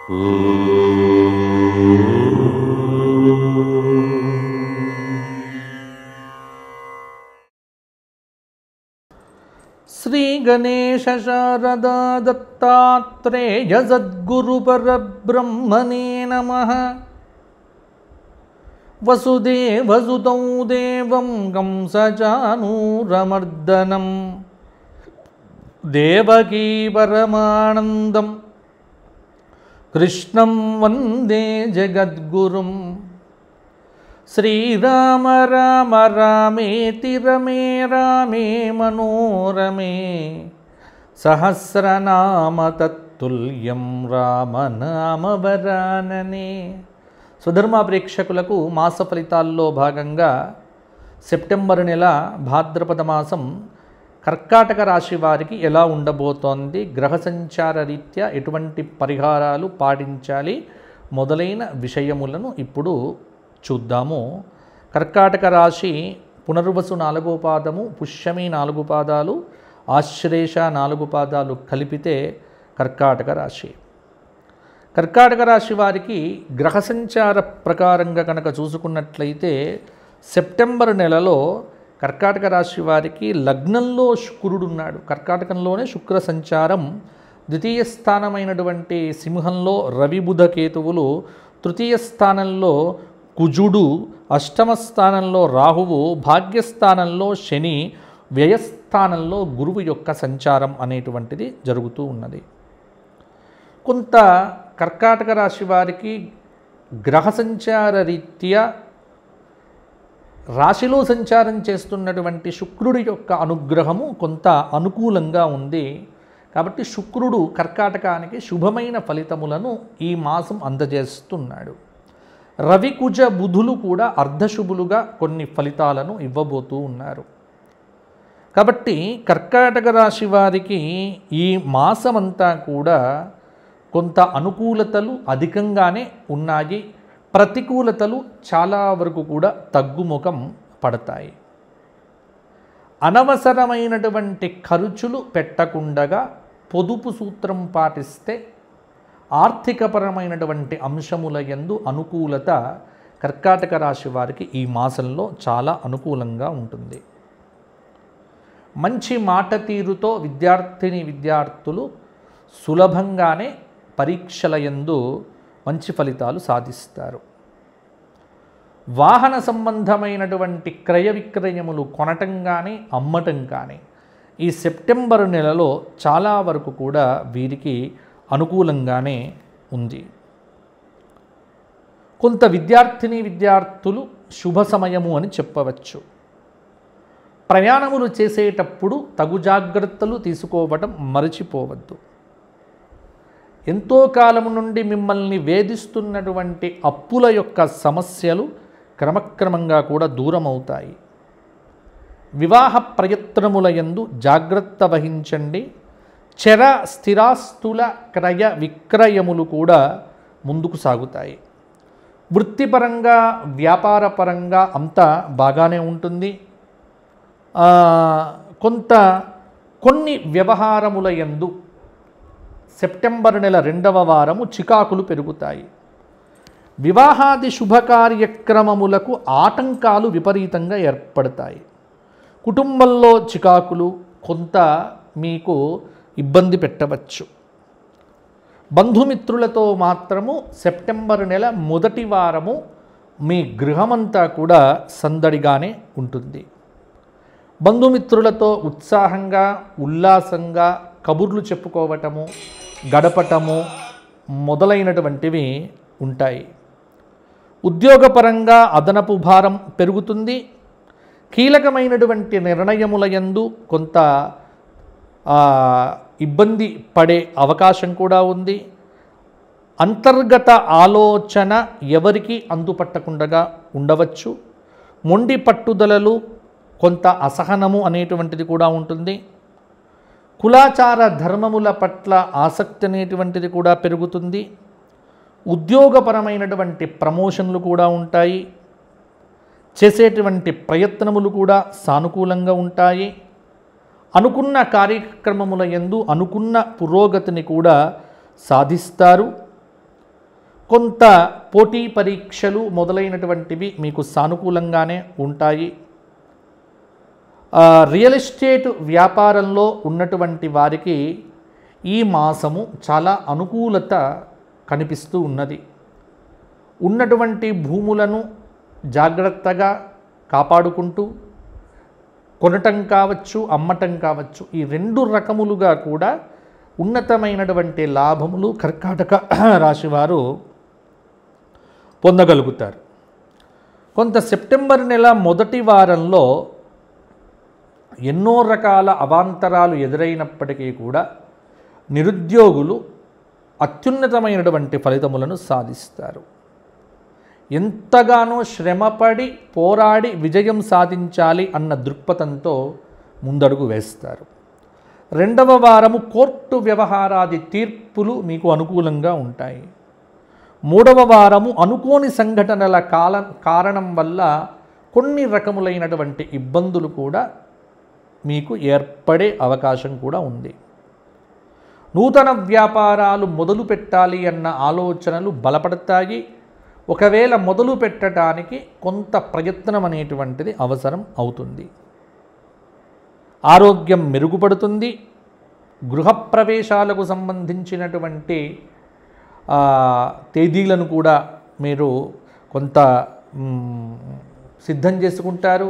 శ్రీ గణేశ శారదా దత్తాత్రేయ సద్గురు పరబ్రహ్మణే నమః. వసుదేవసుతం దేవం కంసచానూరమర్దనం దేవకీ పరమానందం కృష్ణం వందే జగద్గురుం. శ్రీరామ రామ రామేతి రమే రామే మనోరమే సహస్రనామ తత్తుల్యం రామనామవరాననే. స్వధర్మ ప్రేక్షకులకు మాస ఫలితాల్లో భాగంగా సెప్టెంబర్ నెల భాద్రపద మాసం కర్కాటక రాశి వారికి ఎలా ఉండబోతోంది, గ్రహ సంచార రీత్యా ఎటువంటి పరిహారాలు పాటించాలి మొదలైన విషయములను ఇప్పుడు చూద్దాము. కర్కాటక రాశి పునర్వసు 4వ పాదము, పుష్యమి 4 పాదాలు, ఆశ్లేష 4 పాదాలు కలిపితే కర్కాటక రాశి. కర్కాటక రాశి వారికి గ్రహ సంచార ప్రకారంగా కనుక చూసుకున్నట్లయితే సెప్టెంబర్ నెలలో కర్కాటక రాశి వారికి లగ్నంలో శుక్రుడు ఉన్నాడు. కర్కాటకంలోనే శుక్ర సంచారం. ద్వితీయ స్థానమైనటువంటి సింహంలో రవి బుధ కేతువులు, తృతీయ స్థానంలో కుజుడు, అష్టమ స్థానంలో రాహువు, భాగ్యస్థానంలో శని, వ్యయస్థానంలో గురువు యొక్క సంచారం అనేటువంటిది జరుగుతూ ఉన్నది. కొంత కర్కాటక రాశి వారికి గ్రహ సంచార రీత్యా రాశిలో సంచారం చేస్తున్నటువంటి శుక్రుడి యొక్క అనుగ్రహము కొంత అనుకూలంగా ఉంది. కాబట్టి శుక్రుడు కర్కాటకానికి శుభమైన ఫలితములను ఈ మాసం అందజేస్తున్నాడు. రవి కుజ బుధులు కూడా అర్ధశుభులుగా కొన్ని ఫలితాలను ఇవ్వబోతూ ఉన్నారు. కాబట్టి కర్కాటక రాశి వారికి ఈ మాసమంతా కూడా కొంత అనుకూలతలు అధికంగానే ఉన్నాయి. ప్రతికూలతలు చాలా వరకు కూడా తగ్గుముఖం పడతాయి. అనవసరమైనటువంటి ఖర్చులు పెట్టకుండా పొదుపు సూత్రం పాటిస్తే ఆర్థికపరమైనటువంటి అంశముల యందు అనుకూలత కర్కాటక రాశి వారికి ఈ మాసంలో చాలా అనుకూలంగా ఉంటుంది. మంచి మాట తీరుతో విద్యార్థులు సులభంగానే పరీక్షల యందు మంచి ఫలితాలు సాధిస్తారు. వాహన సంబంధమైనటువంటి క్రయ విక్రయములు కొనటం కానీ అమ్మటం కానీ ఈ సెప్టెంబర్ నెలలో చాలా వరకు కూడా వీరికి అనుకూలంగానే ఉంది. కొంత విద్యార్థులు శుభ సమయము అని చెప్పవచ్చు. ప్రయాణములు చేసేటప్పుడు తగు జాగ్రత్తలు తీసుకోవటం మరచిపోవద్దు. ఎంతో కాలము నుండి మిమ్మల్ని వేధిస్తున్నటువంటి అప్పుల యొక్క సమస్యలు క్రమక్రమంగా కూడా దూరం అవుతాయి. వివాహ ప్రయత్నముల యందు జాగ్రత్త వహించండి. చర స్థిరాస్తుల క్రయ విక్రయములు కూడా ముందుకు సాగుతాయి. వృత్తిపరంగా వ్యాపారపరంగా అంతా బాగానే ఉంటుంది. కొన్ని వ్యవహారముల యందు సెప్టెంబర్ నెల 2వ వారము చికాకులు పెరుగుతాయి. వివాహాది శుభకార్యక్రమములకు ఆటంకాలు విపరీతంగా ఏర్పడతాయి. కుటుంబంలో చికాకులు కొంత మీకు ఇబ్బంది పెట్టవచ్చు. బంధుమిత్రులతో మాత్రము సెప్టెంబర్ నెల మొదటి వారము మీ గృహమంతా కూడా సందడిగానే ఉంటుంది. బంధుమిత్రులతో ఉత్సాహంగా ఉల్లాసంగా కబుర్లు చెప్పుకోవటము, గడపటము మొదలైనటువంటివి ఉంటాయి. ఉద్యోగపరంగా అదనపు భారం పెరుగుతుంది. కీలకమైనటువంటి నిర్ణయముల యందు కొంత ఇబ్బంది పడే అవకాశం కూడా ఉంది. అంతర్గత ఆలోచన ఎవరికి అందుపట్టకుండా ఉండవచ్చు. మొండి పట్టుదలలు, కొంత అసహనము అనేటువంటిది కూడా ఉంటుంది. కులాచార ధర్మముల పట్ల ఆసక్తి అనేటువంటిది కూడా పెరుగుతుంది. ఉద్యోగపరమైనటువంటి ప్రమోషన్లు కూడా ఉంటాయి. చేసేటువంటి ప్రయత్నములు కూడా సానుకూలంగా ఉంటాయి. అనుకున్న కార్యక్రమముల యందు అనుకున్న పురోగతిని కూడా సాధిస్తారు. కొంత పోటీ పరీక్షలు మొదలైనటువంటివి మీకు సానుకూలంగానే ఉంటాయి. రియల్ ఎస్టేట్ వ్యాపారంలో ఉన్నటువంటి వారికి ఈ మాసము చాలా అనుకూలత కనిపిస్తూ ఉన్నది. ఉన్నటువంటి భూములను జాగ్రత్తగా కాపాడుకుంటూ కొనటం కావచ్చు, అమ్మటం కావచ్చు, ఈ రెండు రకములుగా కూడా ఉన్నతమైనటువంటి లాభములు కర్కాటక రాశివారు పొందగలుగుతారు. కొంత సెప్టెంబర్ నెల మొదటి వారంలో ఎన్నో రకాల అవాంతరాలు ఎదురైనప్పటికీ కూడా నిరుద్యోగులు అత్యున్నతమైనటువంటి ఫలితములను సాధిస్తారు. ఎంతగానో శ్రమపడి పోరాడి విజయం సాధించాలి అన్న దృక్పథంతో ముందడుగు వేస్తారు. రెండవ వారము కోర్టు వ్యవహారాది తీర్పులు మీకు అనుకూలంగా ఉంటాయి. మూడవ వారము అనుకోని సంఘటనల కారణం వల్ల కొన్ని రకములైనటువంటి ఇబ్బందులు కూడా మీకు ఏర్పడే అవకాశం కూడా ఉంది. నూతన వ్యాపారాలు మొదలు పెట్టాలి అన్న ఆలోచనలు బలపడతాయి. ఒకవేళ మొదలు పెట్టడానికి కొంత ప్రయత్నం అనేటువంటిది అవసరం అవుతుంది. ఆరోగ్యం మెరుగుపడుతుంది. గృహప్రవేశాలకు సంబంధించినటువంటి తేదీలను కూడా మీరు కొంత సిద్ధం చేసుకుంటారు.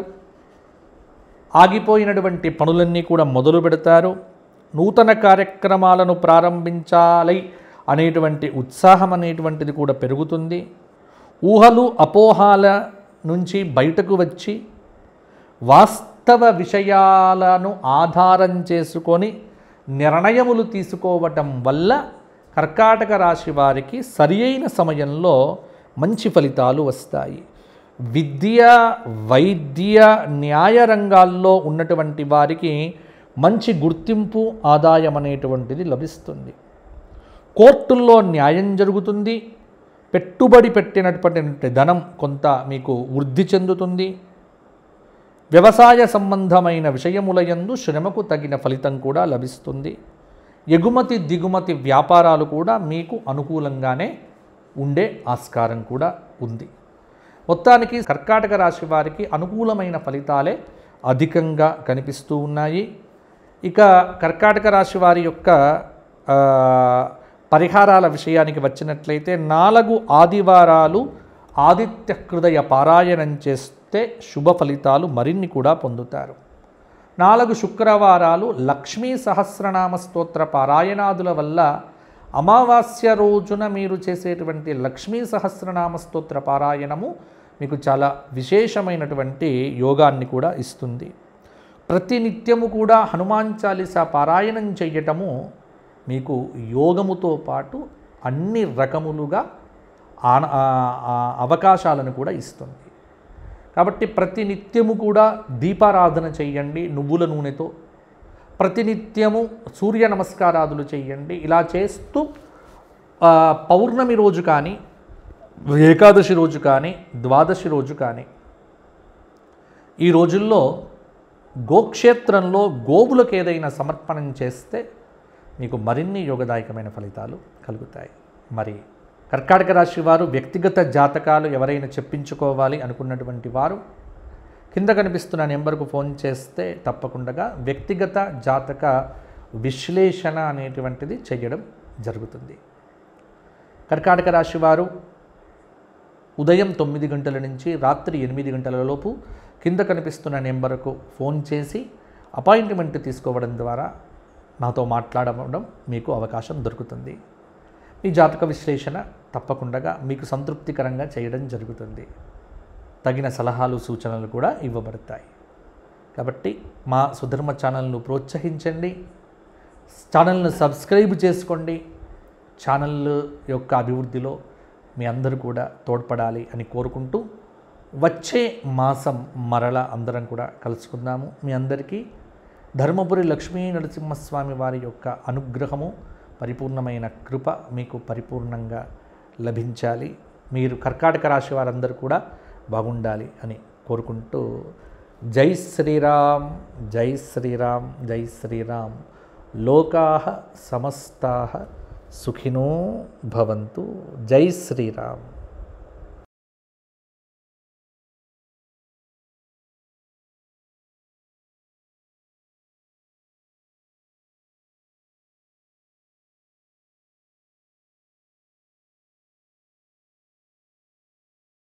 ఆగిపోయినటువంటి పనులన్నీ కూడా మొదలు పెడతారు. నూతన కార్యక్రమాలను ప్రారంభించాలి అనేటువంటి ఉత్సాహం అనేటువంటిది కూడా పెరుగుతుంది. ఊహలు అపోహాల నుంచి బయటకు వచ్చి వాస్తవ విషయాలను ఆధారం చేసుకొని నిర్ణయములు తీసుకోవటం వల్ల కర్కాటక రాశి వారికి సరియైన సమయంలో మంచి ఫలితాలు వస్తాయి. విద్య, వైద్య, న్యాయ రంగాల్లో ఉన్నటువంటి వారికి మంచి గుర్తింపు, ఆదాయం అనేటువంటిది లభిస్తుంది. కోర్టుల్లో న్యాయం జరుగుతుంది. పెట్టుబడి పెట్టినటువంటి ధనం కొంత మీకు వృద్ధి చెందుతుంది. వ్యవసాయ సంబంధమైన విషయములయందు శ్రమకు తగిన ఫలితం కూడా లభిస్తుంది. ఎగుమతి దిగుమతి వ్యాపారాలు కూడా మీకు అనుకూలంగానే ఉండే ఆస్కారం కూడా ఉంది. మొత్తానికి కర్కాటక రాశి వారికి అనుకూలమైన ఫలితాలే అధికంగా కనిపిస్తూ ఉన్నాయి. ఇక కర్కాటక రాశి వారి యొక్క పరిహారాల విషయానికి వచ్చినట్లయితే 4 ఆదివారాలు ఆదిత్య హృదయ పారాయణం చేస్తే శుభ ఫలితాలు మరిన్ని కూడా పొందుతారు. 4 శుక్రవారాలు లక్ష్మీ సహస్రనామ స్తోత్ర పారాయణాదుల వల్ల అమావాస్య రోజున మీరు చేసేటువంటి లక్ష్మీ సహస్రనామ స్తోత్ర పారాయణము మీకు చాలా విశేషమైనటువంటి యోగాన్ని కూడా ఇస్తుంది. ప్రతినిత్యము కూడా హనుమాన్ చాలీసా పారాయణం చేయటము మీకు యోగముతో పాటు అన్ని రకములుగా అవకాశాలను కూడా ఇస్తుంది. కాబట్టి ప్రతినిత్యము కూడా దీపారాధన చేయండి నువ్వుల నూనెతో. ప్రతినిత్యము సూర్య నమస్కారాదులు చేయండి. ఇలా చేస్తూ పౌర్ణమి రోజు కానీ, ఏకాదశి రోజు కానీ, ద్వాదశి రోజు కానీ ఈ రోజుల్లో గోక్షేత్రంలో గోవులకు ఏదైనా సమర్పణం చేస్తే మీకు మరిన్ని యోగదాయకమైన ఫలితాలు కలుగుతాయి. మరి కర్కాటక రాశి వారు వ్యక్తిగత జాతకాలు ఎవరైనా చెప్పించుకోవాలి అనుకున్నటువంటి వారు కింద కనిపిస్తున్న నెంబర్కు ఫోన్ చేస్తే తప్పకుండా వ్యక్తిగత జాతక విశ్లేషణ అనేటువంటిది చేయడం జరుగుతుంది. కర్కాటక రాశి వారు ఉదయం 9 గంటల నుంచి రాత్రి 8 గంటల లోపు కింద కనిపిస్తున్న నెంబర్కు ఫోన్ చేసి అపాయింట్మెంట్ తీసుకోవడం ద్వారా నాతో మాట్లాడడం మీకు అవకాశం దొరుకుతుంది. ఈ జాతక విశ్లేషణ తప్పకుండా మీకు సంతృప్తికరంగా చేయడం జరుగుతుంది. తగిన సలహాలు సూచనలు కూడా ఇవ్వబడతాయి. కాబట్టి మా సుధర్మ ఛానల్ను ప్రోత్సహించండి. ఛానల్ను సబ్స్క్రైబ్ చేసుకోండి. ఛానల్ యొక్క అభివృద్ధిలో మీ అందరూ కూడా తోడ్పడాలి అని కోరుకుంటూ వచ్చే మాసం మరల అందరం కూడా కలుసుకుందాము. మీ అందరికీ ధర్మపురి లక్ష్మీ నరసింహస్వామి వారి యొక్క అనుగ్రహము, పరిపూర్ణమైన కృప మీకు పరిపూర్ణంగా లభించాలి. మీరు కర్కాటక రాశి వారందరూ కూడా బాగుండాలి అని కోరుకుంటూ జై శ్రీరామ్, జై శ్రీరామ్, జై శ్రీరామ్. లోకాః సమస్తాః సుఖినో భవంతు. జై శ్రీరామ్.